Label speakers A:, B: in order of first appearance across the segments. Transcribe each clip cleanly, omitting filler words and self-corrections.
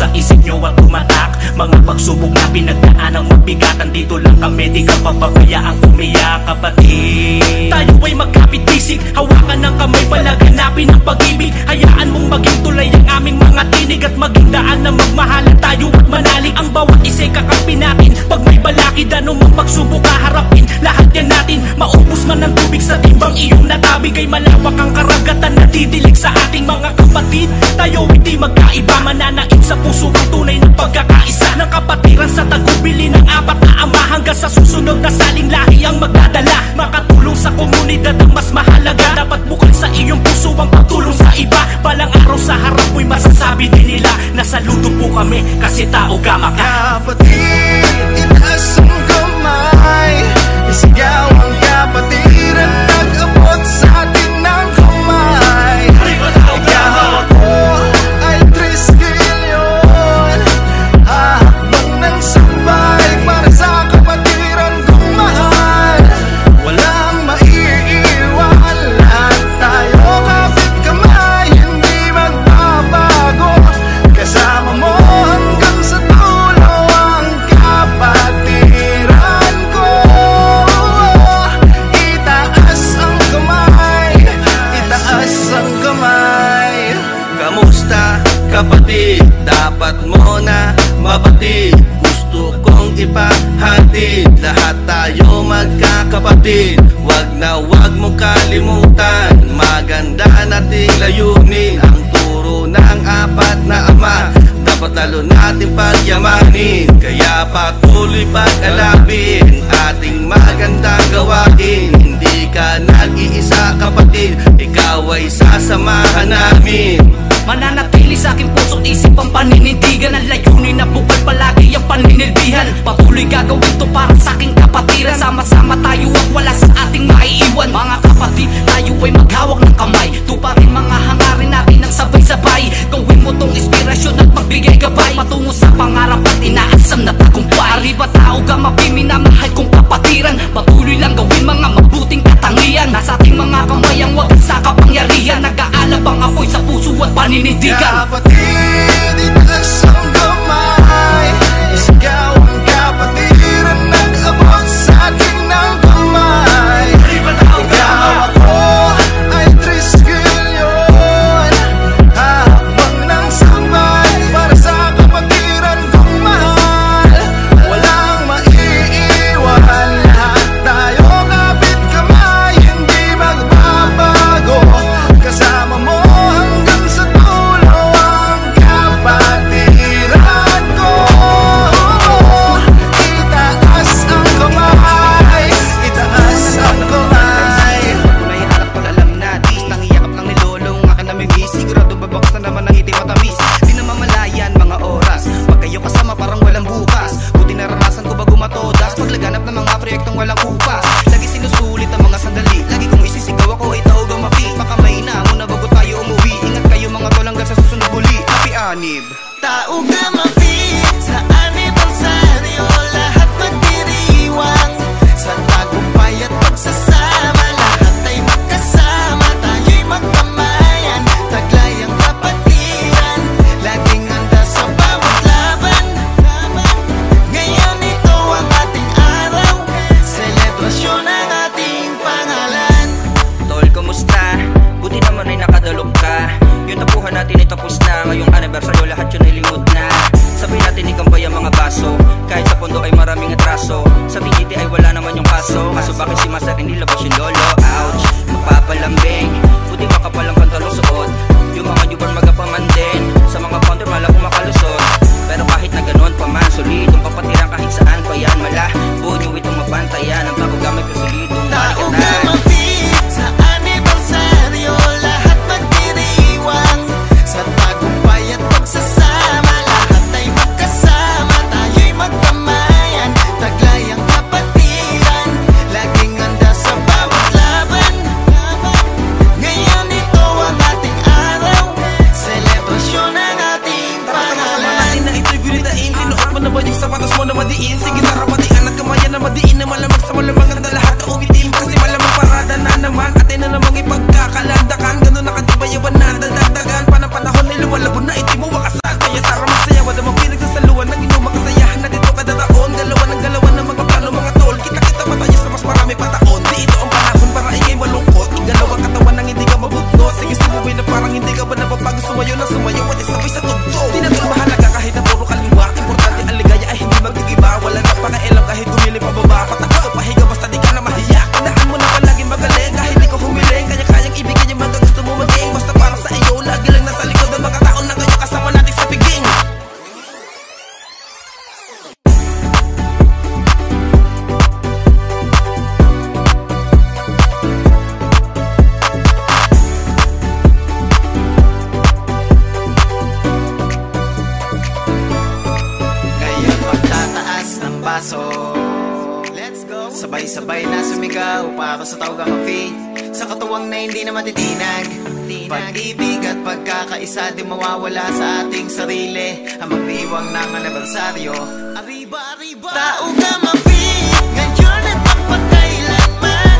A: sa isip nyo at tumatak. Mga pagsubok na pinagdaan ang mabigatan, dito lang kami, di ka pababayaan umiyak kapatid. Tayo ay magkapit-bisig, hawakan ng kamay, palaganapin ang pag-ibig. Hayaan mong maging tulay ang aming mga tinig at maging daan na magmahalan tayo at manalig. Ang bawat isa'y kakampi natin, pag may balakid anumang pagsubok kaharapin. Lahat yan natin, maubos man ng tubig sa timbang iyong natabig, ay malawak ang karagatan na didilig sa ating mga kapatid. Tayo hindi magkaiba, mananaig sa puso ang tunay na pagkakaisa ng kapatiran sa tagubili ng apat na ama. Hanggang sa susunod na saling lahi ang magdadala, makatulong sa komunidad ang mas mahalaga. Dapat bukal sa iyong puso ang pagtulong sa iba. Balang araw sa harap mo'y masasabi din nila na saludo po kami kasi tao gama ka.
B: Kapatid, itaas ang kamay, isigaw ang kapatiran, nag-abot sa atin ng kamay. Ikaw ako ay triskilyon, hahakbang ng sabay para sa kapatiran kong mahal. Walang maiiwan, lahat tayo kapit kamay, hindi magbabago. Kasama mo hanggang sa dulo ang kapatiran ko. Itaas ang kamay, itaas ang kamay. Kamusta kapatid? Dapat mo na mabatid, gusto kong ipahatid. Lahat tayo magkakapatid, wag na wag mo kalimutan. Maganda nating layunin, ang turo ng apat na ama, dapat lalo natin pagyamanin. Kaya patuloy pag-alapin ating magandang gawain. Hindi ka nag-iisa kapatid, ikaw ay sasamahan namin.
A: Mananatili sa aking puso't isip ang paninindigan, ang layunin na bukal palagi ang paninilbihan. Patuloy gagawin to para sa aking kapatiran, sama-sama tayo at wala sa ating maiiwan. Mga kapatid, tayo ay maghawak ng kamay, tuparin mga hangarin natin ng sabay-sabay. Gawin mo tong inspirasyon at magbigay gabay patungo sa pangarap at inaasam na tagumpay. Arriba tao gama, minamahal kong kapatiran, patuloy lang gawin mga mabuting katangian. Nasa ating mga kamay ang wagas na kapangyarihan, nag-aalab ang apoy sa puso at paninindigan.
B: Kapatid, itaas ang kamay, isigaw ang kapatiran, nag-abot sa atin ng kamay. Ikaw ako ay triskilyon, hahakbang ng sabay para sa kapatiran kong mahal. Walang maiiwan, lahat tayo kapit kamay, hindi magbabago. Kasama mo hanggang sa dulo ang kapatiran ko. Itaas ang kamay, itaas ang kamay.
C: Kung naihanap ko alam na dis, nangiyakap lang ni Lolo ang akin na mimiss. Sigurado babakas na naman ang ngiti matamis. Di na mamalayan mga oras, pag kayo kasama parang walang bukas. Buti naranasan ko bago matodas, paglaganap ng mga proyektong walang upas. Lagi sinusulit ang mga sandali, lagi kong isisigaw ako ay tao gumapi. Makamay na muna bago tayo umuwi, ingat kayo mga tol hanggang sa susunod muli. Happy Anib.
B: Tao gumapi sa anibersaryo, lahat magdiriwang sa tagumpay at pagsasama. Lahat ay magkasama, tayo'y magkamayan, taglay ang kapatiran, laging handa sa bawat laban. Ngayon ito ang ating araw, selebrasyon ang ating pangalan.
C: Tol, kumusta? Buti naman ay nakadalog ka. Yung tapuhan natin ay tapos na, ngayong anibersaryo lahat yun ay limot na. Sabi natin ikampay ang mga baso, kahit sa pondo ay maraming atraso. Sa TGT ay wala naman yung kaso, kaso bakit si Master hindi labas yung lolo? Ouch, magpapalambing, buti makapalang pantalong suot. Yung mga newborn magapaman din, sa mga counter malang makalusot. Pero kahit na ganoon pa man, solidong papatiran kahit saan pa yan. Mala, buo nyo itong mabantayan, ang tago gamit ko solidong
B: Tao
C: marikatan.
B: gumapi sa anibersaryo, lahat magdiriwang sa tagumpay at pagsasama. Lahat ay magkasama, tayo'y magkamayan, taglay ang kapatiran, laging handa sa bawat laban. Ngayon ito ang ating araw, selebrasyon ang ating pangalan.
D: natin na ito'y gulitain, sinuot mo na ba yung sapatos mo na madiin? Sige tara patian at kamayan na madiin, na malamang sa malamangan na lahat na umitim. Kasi malamang parada na naman, atin na namang ipagkakalandakan. Ganun nakatibay yawan na dadagdagan, panahon ay lumalabon na iti mo wakasan. Kaya tara magsayaw at
B: baso. Sabay-sabay na sumigaw para sa tawag ang fee, sa katuwang na hindi na matitinag. Pag-ibig at pagkakaisa di mawawala sa ating sarili, ang magdiwang ng anibersaryo. Arriba, arriba! Tao ka ma-fee, ngayon at pagpagkailanman,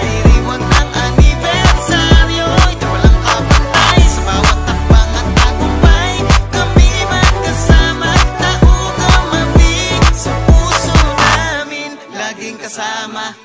B: diriwang ng anibersaryo. Ito walang kapantay sa bawat takbang at tagumpay, kami magkasama. Tao ka ma-fee, sa puso namin laging kasama.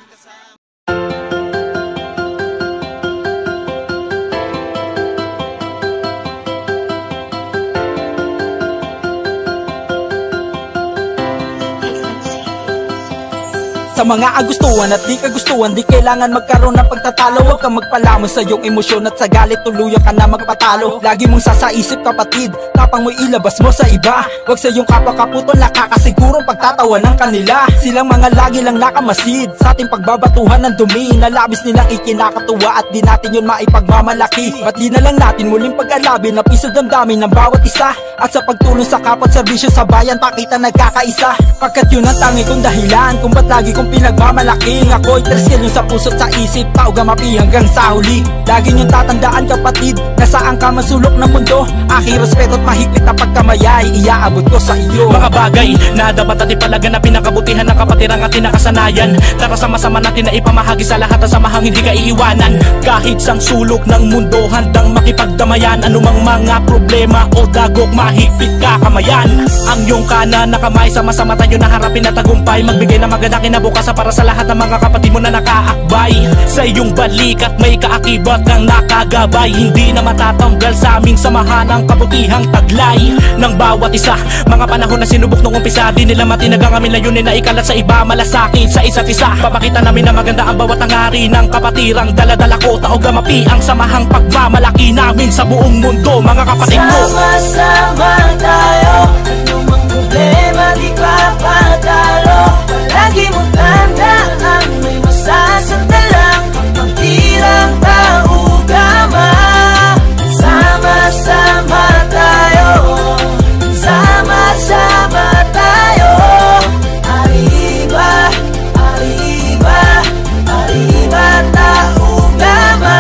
E: Sa mga agustuhan at di kagustuhan, di kailangan magkaroon ng pagtatalo. Huwag kang magpalamon sa iyong emosyon at sa galit tuluyan ka na magpatalo. Lagi mong sasaisip kapatid, tapang mo ilabas mo sa iba. Huwag sa iyong kapwa-kaputol, nakakasigurong pagtatawa ng kanila. Silang mga lagi lang nakamasid sa ating pagbabatuhan ng dumi na labis nilang ikinakatuwa at di natin yun maipagmamalaki. Ba't di na lang natin muling pag-alabin na piso damdamin ng bawat isa, at sa pagtulong sa kapwa at serbisyo sa bayan pakita nagkakaisa. Pagkat yun ang tangi kong dahilan kung ba't lagi kong pinagmamalaking ako'y treskel yung sa puso't sa isip, tao gamapi hanggang sa huli. Lagi niyong tatandaan kapatid, na saan ka masulok ng mundo, aking respeto at mahigpit na pagkamayay iaabot ko sa iyo.
A: Mga bagay na dapat natin palaganapin ang kabutihan ng kapatirang ating nakasanayan. Tara sama-sama natin na ipamahagi sa lahat ang samahang hindi ka iiwanan. Kahit sang sulok ng mundo handang makipagdamayan, anumang mga problema o dagok mahigpit kakamayan. Ang iyong kanan na kamay, sama-sama tayo na harapin na tagumpay, magbigay na maganda kinabukasan para sa lahat ng mga kapatid mo na nakaakbay. Sa iyong balik at may kaakibat kang nakagabay, hindi na matatanggal sa aming samahan ang kabutihang taglay ng bawat isa. Mga panahon na sinubok nung umpisa, di nila matinagang aming layunin na ikalat sa iba, malasakit sa isa't isa. Papakita namin na maganda ang bawat hangarin ng kapatirang dala-dala ko, tao gamapi ang samahang pagmamalaki namin sa buong mundo, mga kapatid ko.
B: Sama-sama tayo, anumang problema di papatalo. Palagi mo tandaan, may masasandalang pagtirang tao gama. Sama-sama tayo, sama-sama tayo. Arriba, arriba, arriba, tao gama.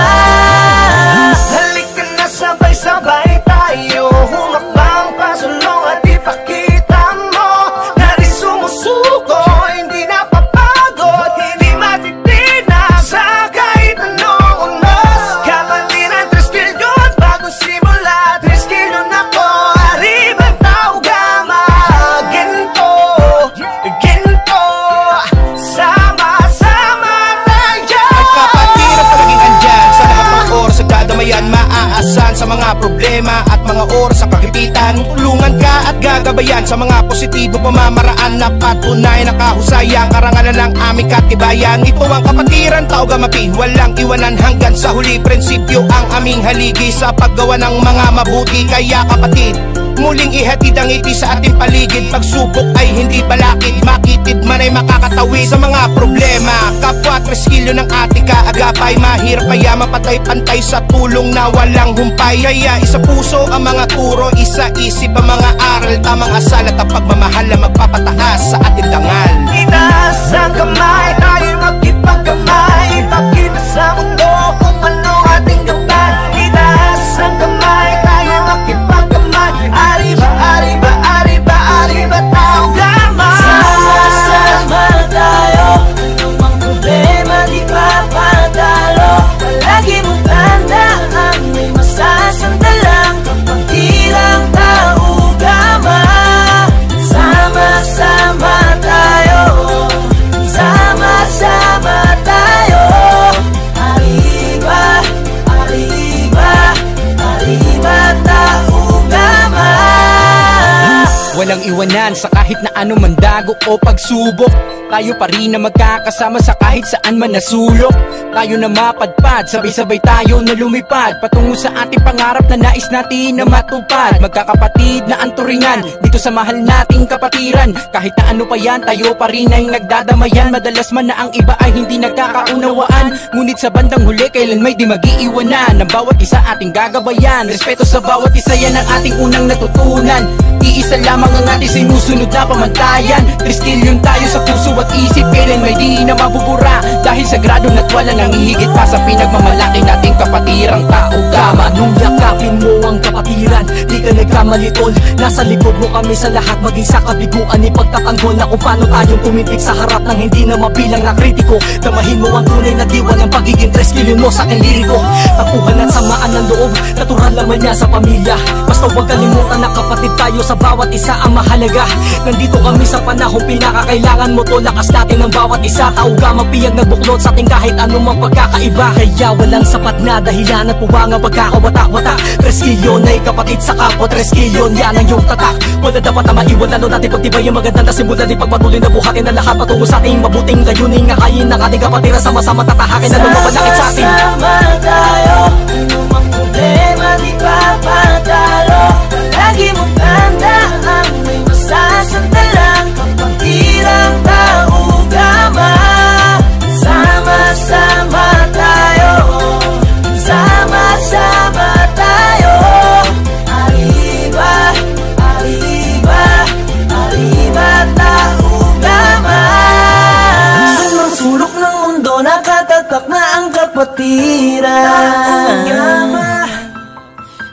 B: Halika na sabay-sabay tayo, humakbang pasulong at ipakita mo na di sumusuko, hindi napapagod, hindi matitinag sa kahit anong unos. Kapatiran, 3 kilyon, bagong simula, 3 kilyon ako. Arriba, tao gama, ginto, ginto, sama-sama tayo.
D: Ang kapatiran palaging andyan sa lahat ng oras, sa dadamayan maaasan sa mga problema at mga oras sa kagipitan. Tulungan ka at gagabayan sa mga positibo pamamaraan na patunay na kahusayang karangalan ng aming katibayan. Ito ang kapatiran, tao gamapi, walang iwanan hanggang sa huli. Prinsipyo ang aming haligi sa paggawa ng mga mabuti. Kaya kapatid, muling ihatid ang ngiti sa ating paligid. Pagsubok ay hindi balakid, makitid man ay makakatawid sa mga problema. Kapwa 3 kilyo ng ating kaagapay, mahirap kaya mapatay-pantay sa tulong na walang humpay. Kaya isa puso ang mga turo, isa isip ang mga aral, tamang asal at ang pagmamahal na magpapataas sa ating dangal.
B: Itaas ang kamay, tayo magkipagkamay, ipakita sa mundo kung ano ating gampanan. Itaas ang kamay, tayo magkipagkamay. Arriba, arriba, arriba, arriba, tao gama. Sama-sama tayo, anumang problema di papatalo. Palagi mong tandaan, may masasandalang kapagtirang tao gama. Sama-sama tayo, sama-sama tayo. Arriba, arriba, arriba, tao gama.
E: Walang iwanan sa kahit na anumang dagok o pagsubok, tayo pa rin na magkakasama sa kahit saan man nasulok. Tayo na mapadpad, sabay-sabay tayo na lumipad patungo sa ating pangarap na nais natin na matupad. Magkakapatid na anturingan dito sa mahal nating kapatiran. Kahit na ano pa yan, tayo pa rin ay nagdadamayan. Madalas man na ang iba ay hindi nagkakaunawaan, ngunit sa bandang huli kailan may di mag-iiwanan. Ang bawat isa ating gagabayan, respeto sa bawat isa, yan ang ating unang natutunan. Iisa lamang ang ating sinusunod na pamantayan. 3 kilyon tayo,
D: bawat isip kailan may di na mabubura. Dahil sagrado na't walang nangihigit pa sa pinagmamalaki nating kapatirang tao gama.
E: Nung yakapin mo ang kapatiran, di ka nagkamali tol. Nasa likod mo kami sa lahat, maging sa kabiguan ipagtatanggol na kung paano tayong tumindig sa harap ng hindi na mabilang na kritiko. Damahin mo ang tunay na diwa ng pagiging treskilyo mo sa aking liriko. Tapuhan at samaan ng loob, natural naman niya sa pamilya. Basta huwag kalimutan na kapatid tayo, sa bawat isa ang mahalaga. Nandito kami sa panahong pinakakailangan mo to, lakas natin ng bawat isa. Tauga mapiyag nagbuklod sa ating kahit anumang pagkakaiba. Kaya walang sapat na dahilan at puwangang pagkakawata-wata. Treskilyon ay kapatid sa kapwa, treskilyon yan ang iyong tatak. Wala dapat na maiwan, lalo natin pagtibay ang magandang nasimulan. Ipagpatuloy na buhatin ang lahat patungo sa ating mabuting layunin. Ngakayin ng ating kapatiran, sama-sama tatahakin na lumabalakit sa atin.
F: Sama tayo, anumang problema di papatalo. Lagi mong tandaan, may masasandalang kapatirang tao gama. Sama-sama tayo, sama-sama tayo. Arriba, arriba, arriba tao gama. Sa mga sulok ng mundo nakatatak na ang kapatiran.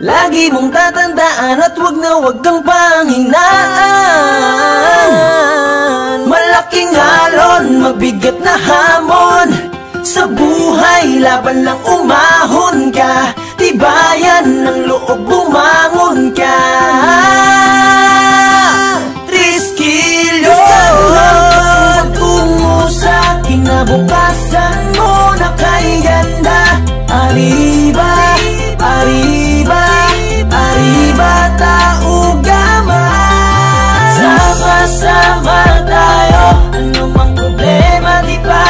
F: Lagi mong tatandaan at wag na wag kang panghinaan. Malaking alon, mabigat na hamon sa buhay, laban lang umahon ka. Tibayan ng loob, bumangon ka. Triskilyo, tungo sa kinabukasan mo na kay ganda. Arriba, arriba, arriba tao gama. Sama-sama tayo, anumang problema di pa